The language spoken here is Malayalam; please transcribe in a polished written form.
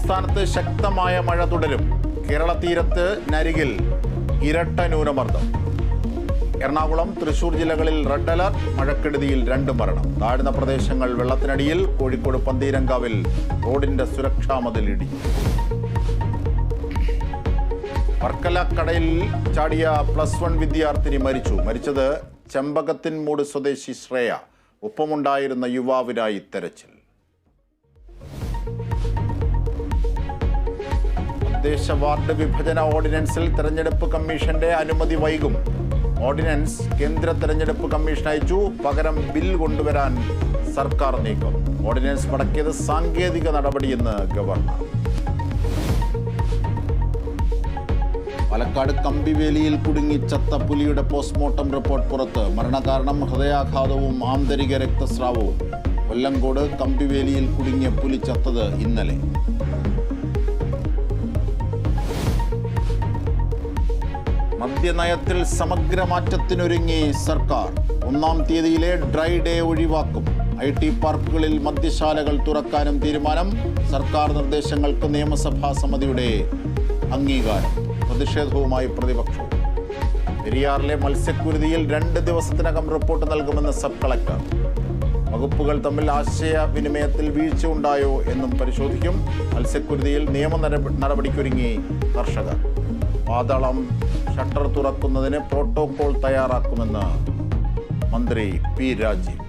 സംസ്ഥാനത്ത് ശക്തമായ മഴ തുടരും. കേരള തീരത്ത് നരികിൽ ഇരട്ട ന്യൂനമർദ്ദം. എറണാകുളം, തൃശൂർ ജില്ലകളിൽ റെഡ് അലർട്ട്. മഴക്കെടുതിയിൽ 2 മരണം. താഴ്ന്ന പ്രദേശങ്ങൾ വെള്ളത്തിനടിയിൽ. കോഴിക്കോട് പന്തീരങ്കാവിൽ റോഡിന്റെ സുരക്ഷാ മതിൽ ഇടിഞ്ഞു. വർക്കല കടയിൽ ചാടിയ +1 വിദ്യാർത്ഥിനി മരിച്ചു. മരിച്ചത് ചെമ്പകത്തിൻമൂട് സ്വദേശി ശ്രേയ. ഒപ്പമുണ്ടായിരുന്ന യുവാവിനായി തെരച്ചിൽ. തദ്ദേശ വാർഡ് വിഭജന ഓർഡിനൻസിൽ തെരഞ്ഞെടുപ്പ് കമ്മീഷന്റെ അനുമതി വൈകും. ഓർഡിനൻസ് കേന്ദ്ര തെരഞ്ഞെടുപ്പ് കമ്മീഷൻ അയച്ചു. പകരം ബിൽ കൊണ്ടുവരാൻ സർക്കാർ നീക്കം. ഓർഡിനൻസ് മടക്കിയത് സാങ്കേതിക നടപടിയെന്ന് ഗവർണർ. പാലക്കാട് കമ്പിവേലിയിൽ കുടുങ്ങി ചത്ത പുലിയുടെ പോസ്റ്റ്മോർട്ടം റിപ്പോർട്ട് പുറത്ത്. മരണകാരണം ഹൃദയാഘാതവും ആന്തരിക രക്തസ്രാവവും. കൊല്ലങ്കോട് കമ്പിവേലിയിൽ കുടുങ്ങിയ പുലി ചത്തത് ഇന്നലെ. മദ്യനയത്തിൽ സമഗ്ര മാറ്റത്തിനൊരുങ്ങി സർക്കാർ. 1-ാം തീയതിയിലെ ഡ്രൈ ഡേ ഒഴിവാക്കും. IT പാർക്കുകളിൽ മദ്യശാലകൾ തുറക്കാനും തീരുമാനം. സർക്കാർ നിർദ്ദേശങ്ങൾക്ക് നിയമസഭാ സമിതിയുടെ അംഗീകാരം. പ്രതിഷേധവുമായി പ്രതിപക്ഷവും. പെരിയാറിലെ മത്സ്യക്കുരുതിയിൽ 2 ദിവസത്തിനകം റിപ്പോർട്ട് നൽകുമെന്ന് സബ് കളക്ടർ. വകുപ്പുകൾ തമ്മിൽ ആശയവിനിമയത്തിൽ വീഴ്ച ഉണ്ടായോ എന്നും പരിശോധിക്കും. മത്സ്യക്കുരുതിയിൽ നിയമ നടപടിക്കൊരുങ്ങി കർഷകർ. പാതാളം ഷട്ടർ തുറക്കുന്നതിന് പ്രോട്ടോകോൾ തയ്യാറാക്കുമെന്ന് മന്ത്രി P. രാജീവ്.